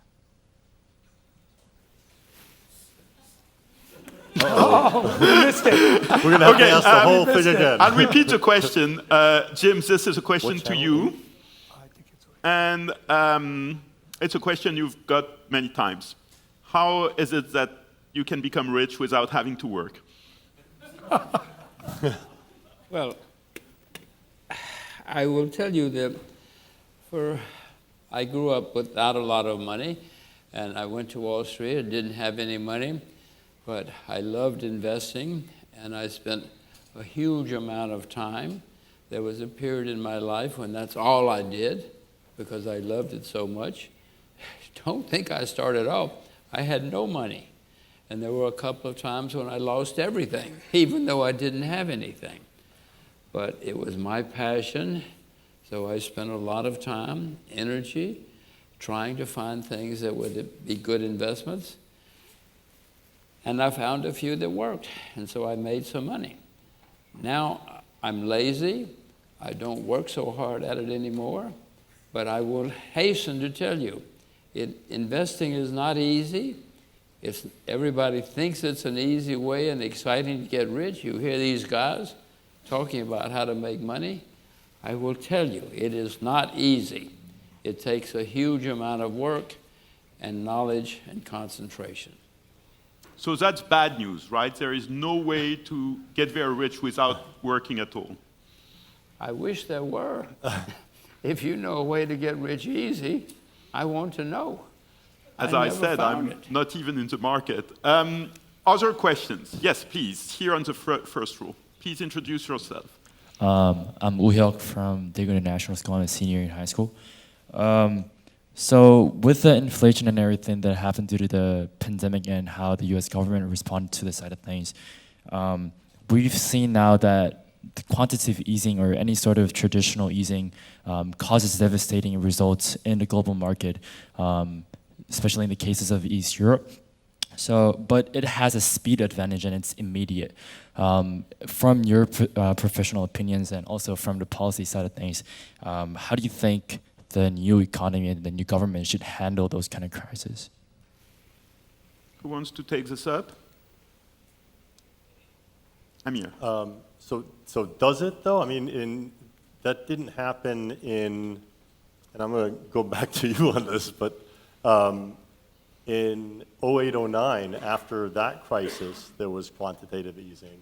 We missed it. We're going to have to ask the whole thing again. I'll repeat the question. James, this is a question to you. And it's a question you've got many times. How is it that you can become rich without having to work? Well, I will tell you that I grew up without a lot of money, and I went to Wall Street. I didn't have any money, but I loved investing, and I spent a huge amount of time. There was a period in my life when that's all I did because I loved it so much. Don't think I started off. I had no money. And there were a couple of times when I lost everything, even though I didn't have anything. But it was my passion, so I spent a lot of time, energy, trying to find things that would be good investments. And I found a few that worked, and so I made some money. Now I'm lazy. I don't work so hard at it anymore, but I will hasten to tell you, investing is not easy. Everybody thinks it's an easy way and exciting to get rich. You hear these guys talking about how to make money. I will tell you, it is not easy. It takes a huge amount of work and knowledge and concentration. So that's bad news, right? There is no way to get very rich without working at all. I wish there were. If you know a way to get rich easy, I want to know. As I said, I'm not even in the market. Other questions? Yes, please, here on the first row. Please introduce yourself. I'm Woo-hyuk from Daegu International School. I'm a senior in high school. So with the inflation and everything that happened due to the pandemic and how the U.S. government responded to the side of things, we've seen now that the quantitative easing or any sort of traditional easing causes devastating results in the global market, especially in the cases of East Europe. But it has a speed advantage and it's immediate. From your professional opinions and also from the policy side of things, how do you think the new economy and the new government should handle those kind of crises? Who wants to take this up? Amir. So does it though? I mean, that didn't happen and I'm going to go back to you on this, but in 08, 09, after that crisis, there was quantitative easing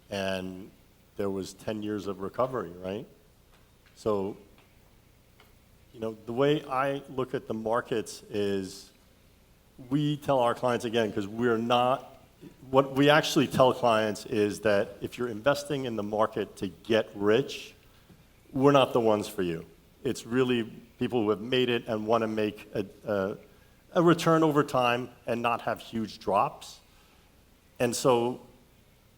and there was 10 years of recovery, right? So, the way I look at the markets is we tell our clients, again, because what we actually tell clients is that if you're investing in the market to get rich, we're not the ones for you. It's really people who have made it and want to make a return over time and not have huge drops. And so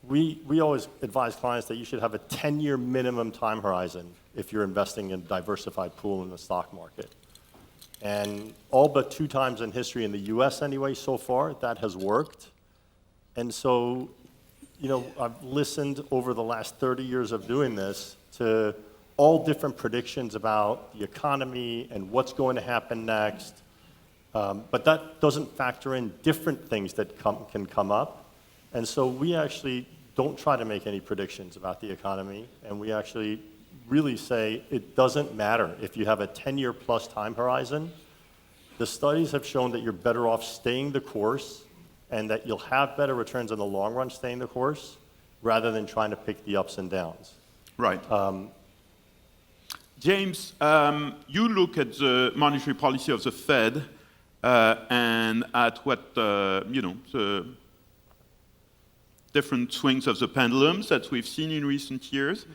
we always advise clients that you should have a 10-year minimum time horizon if you're investing in a diversified pool in the stock market. And all but 2 times in history in the US anyway, so far, that has worked. And so, I've listened over the last 30 years of doing this to all different predictions about the economy and what's going to happen next. But that doesn't factor in different things that can come up. And so we actually don't try to make any predictions about the economy. And we actually really say it doesn't matter if you have a 10-year plus time horizon. The studies have shown that you're better off staying the course and that you'll have better returns in the long run staying the course rather than trying to pick the ups and downs. Right. James, you look at the monetary policy of the Fed and at what, the different swings of the pendulums that we've seen in recent years.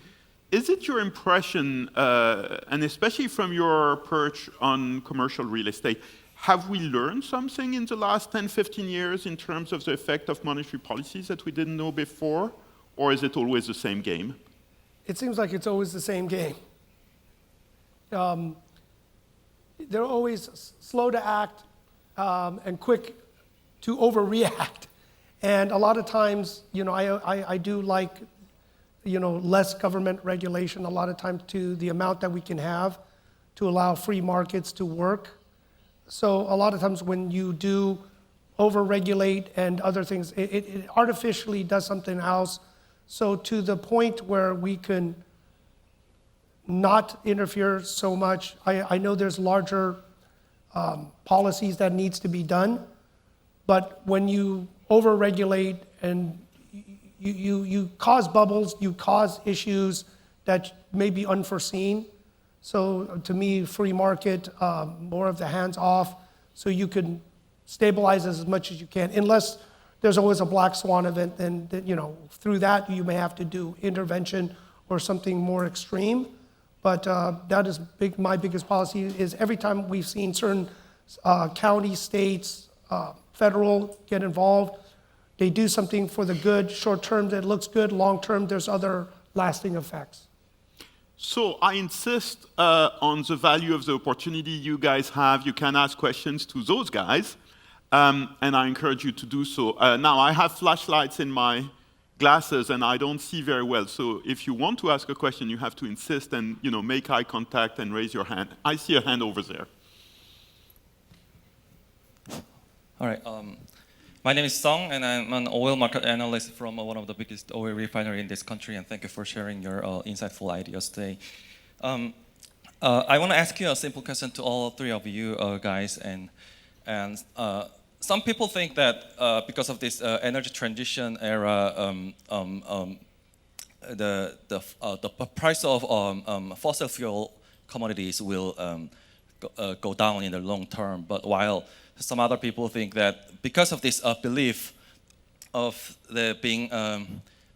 Is it your impression, and especially from your perch on commercial real estate, have we learned something in the last 10, 15 years in terms of the effect of monetary policies that we didn't know before? Or is it always the same game? It seems like it's always the same game. they're always slow to act and quick to overreact. And a lot of times, I do like, less government regulation a lot of times to the amount that we can have to allow free markets to work. So a lot of times when you do overregulate and other things, it artificially does something else. So to the point where we can not interfere so much, I know there's larger policies that needs to be done, but when you overregulate and you cause bubbles, you cause issues that may be unforeseen. So to me, free market, more of the hands off, so you can stabilize as much as you can, unless there's always a black swan event, then through that you may have to do intervention or something more extreme. But that is my biggest policy is every time we've seen certain county, states, federal get involved, they do something for the good, short term that looks good, long term there's other lasting effects. So I insist on the value of the opportunity you guys have. You can ask questions to those guys, and I encourage you to do so. Now I have flashlights in my glasses and I don't see very well, so if you want to ask a question, you have to insist and make eye contact and raise your hand. I see a hand over there. All right. My name is Song, and I'm an oil market analyst from one of the biggest oil refinery in this country, and thank you for sharing your insightful ideas today. I want to ask you a simple question to all three of you guys, and some people think that because of this energy transition era, the price of fossil fuel commodities will go down in the long term, but while some other people think that because of this belief of being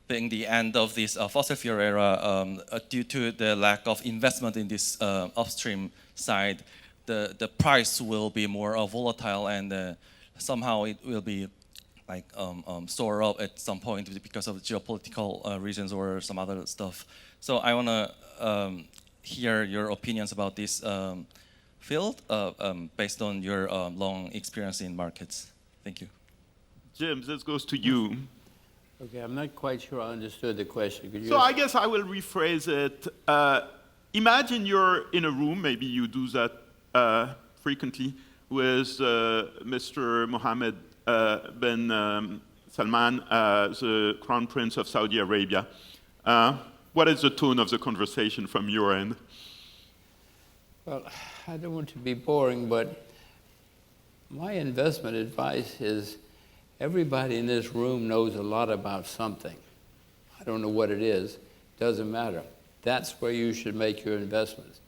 the end of this fossil fuel era, due to the lack of investment in this upstream side, the price will be more volatile and somehow it will be like soar up at some point because of geopolitical reasons or some other stuff. So I want to hear your opinions about this field based on your long experience in markets. Thank you. James, this goes to you. Okay, I'm not quite sure I understood the question. Could you So I guess I will rephrase it. Imagine you're in a room, maybe you do that frequently, with Mr. Mohammed bin Salman, the Crown Prince of Saudi Arabia. What is the tone of the conversation from your end? Well, I don't want to be boring, but my investment advice is everybody in this room knows a lot about something. I don't know what it is, doesn't matter. That's where you should make your investments.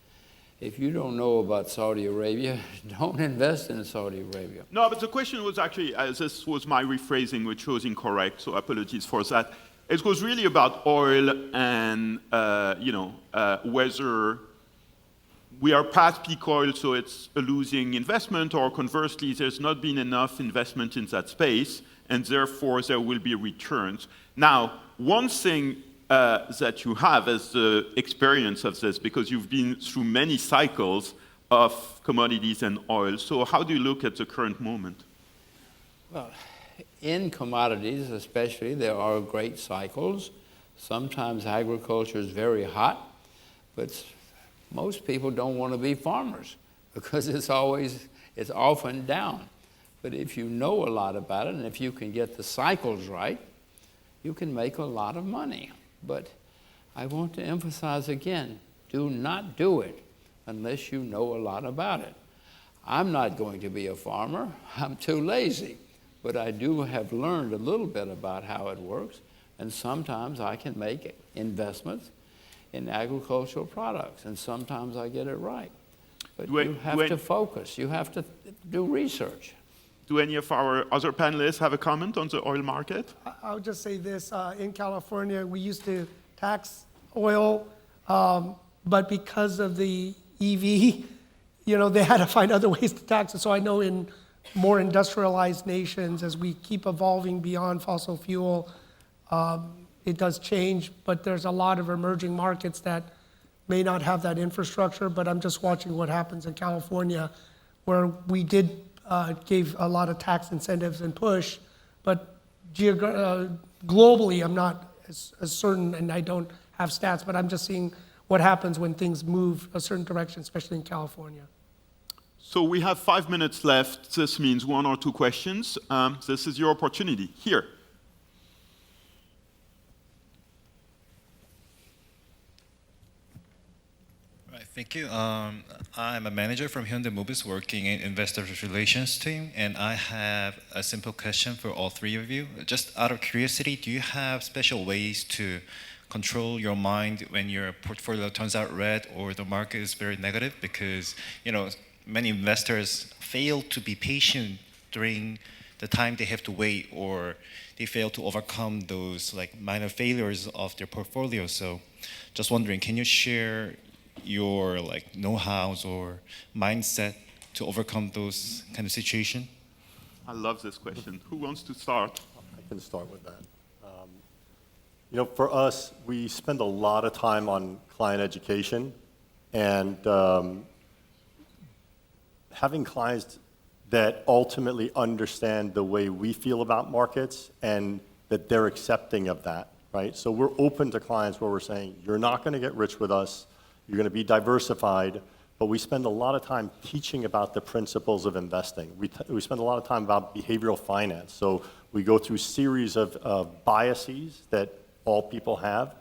If you don't know about Saudi Arabia, don't invest in Saudi Arabia. No, but the question was actually, this was my rephrasing, which was incorrect, so apologies for that. It was really about oil and, whether we are past peak oil, so it's a losing investment, or conversely, there's not been enough investment in that space, and therefore there will be returns. Now, one thing that you have as the experience of this, because you've been through many cycles of commodities and oil, so how do you look at the current moment? Well, in commodities especially, there are great cycles. Sometimes agriculture is very hot, but most people don't want to be farmers because it's often down. But if you know a lot about it, and if you can get the cycles right, you can make a lot of money. But I want to emphasize again, do not do it unless you know a lot about it. I'm not going to be a farmer. I'm too lazy. But I do have learned a little bit about how it works, and sometimes I can make investments in agricultural products, and sometimes I get it right. But you have to focus. You have to do research. Do any of our other panelists have a comment on the oil market? I'll just say this, in California, we used to tax oil, but because of the EV, they had to find other ways to tax it. So I know in more industrialized nations, as we keep evolving beyond fossil fuel, it does change, but there's a lot of emerging markets that may not have that infrastructure, but I'm just watching what happens in California, where we did gave a lot of tax incentives and push, but globally, I'm not as certain, and I don't have stats, but I'm just seeing what happens when things move a certain direction, especially in California. So we have 5 minutes left. This means 1 or 2 questions. This is your opportunity. Here. Right, thank you. I'm a manager from Hyundai Mobis working in investor relations team, and I have a simple question for all three of you. Just out of curiosity, do you have special ways to control your mind when your portfolio turns out red or the market is very negative? Because many investors fail to be patient during the time they have to wait, or they fail to overcome those minor failures of their portfolio. So just wondering, can you share your know-hows or mindset to overcome those kind of situation? I love this question. Who wants to start? I can start with that. For us, we spend a lot of time on client education, and having clients that ultimately understand the way we feel about markets and that they're accepting of that, right? So we're open to clients where we're saying, you're not going to get rich with us, you're going to be diversified, but we spend a lot of time teaching about the principles of investing. We spend a lot of time about behavioral finance. So we go through series of biases that all people have,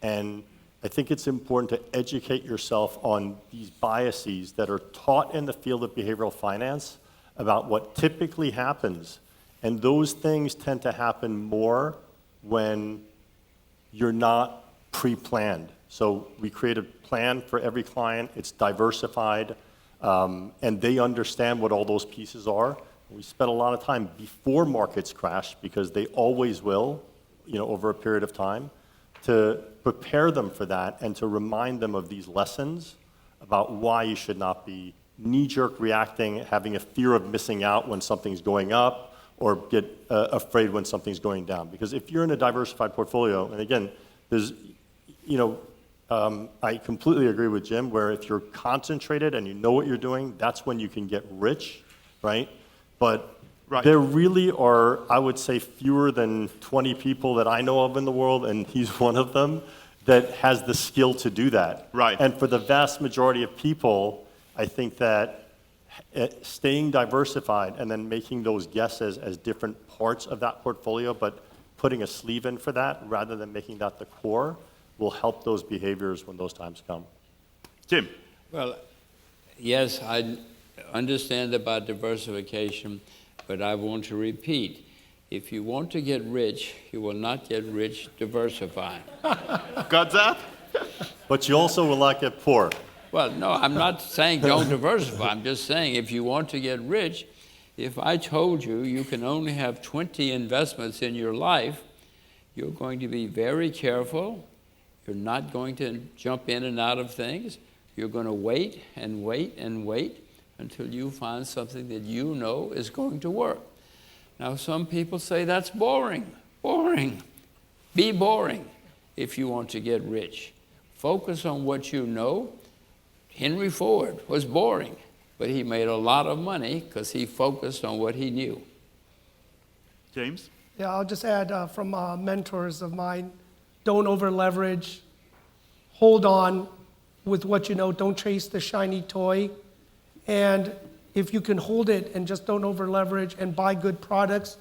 and I think it's important to educate yourself on these biases that are taught in the field of behavioral finance about what typically happens. And those things tend to happen more when you're not pre-planned. So we create a plan for every client, it's diversified, and they understand what all those pieces are. We spend a lot of time before markets crash, because they always will, over a period of time, to prepare them for that and to remind them of these lessons about why you should not be knee-jerk reacting, having a fear of missing out when something's going up, or get afraid when something's going down. Because if you're in a diversified portfolio, and again, there's, I completely agree with Jim, where if you're concentrated and you know what you're doing, that's when you can get rich, right? But there really are, I would say, fewer than 20 people that I know of in the world, and he's one of them, that has the skill to do that. Right. And for the vast majority of people, I think that staying diversified and then making those guesses as different parts of that portfolio, but putting a sleeve in for that rather than making that the core, will help those behaviors when those times come. Jim. Well, yes, I understand about diversification, but I want to repeat, if you want to get rich, you will not get rich diversifying. Got that? But you also will not get poor. Well, no, I'm not saying don't diversify. I'm just saying if you want to get rich, if I told you you can only have 20 investments in your life, you're going to be very careful. You're not going to jump in and out of things. You're going to wait and wait and wait until you find something that you know is going to work. Now, some people say that's boring. Boring. Be boring if you want to get rich. Focus on what you know. Henry Ford was boring, but he made a lot of money because he focused on what he knew. James? Yeah, I'll just add from mentors of mine, don't over leverage, hold on with what you know, don't chase the shiny toy. And if you can hold it and just don't over leverage and buy good products,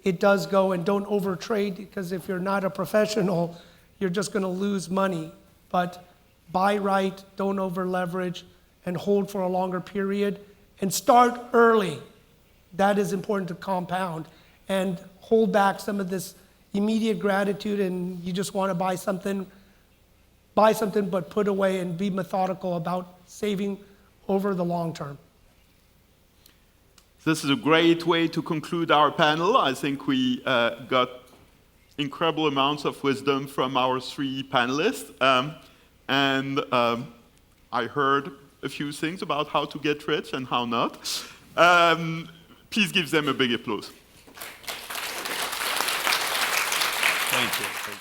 it does go, and don't over trade, because if you're not a professional, you're just gonna lose money. But buy right, don't over leverage, and hold for a longer period, and start early. That is important to compound, and hold back some of this immediate gratitude, and you just wanna buy something, but put away and be methodical about saving over the long term. This is a great way to conclude our panel. I think we got incredible amounts of wisdom from our 3 panelists. I heard a few things about how to get rich and how not. Please give them a big applause. Thank you.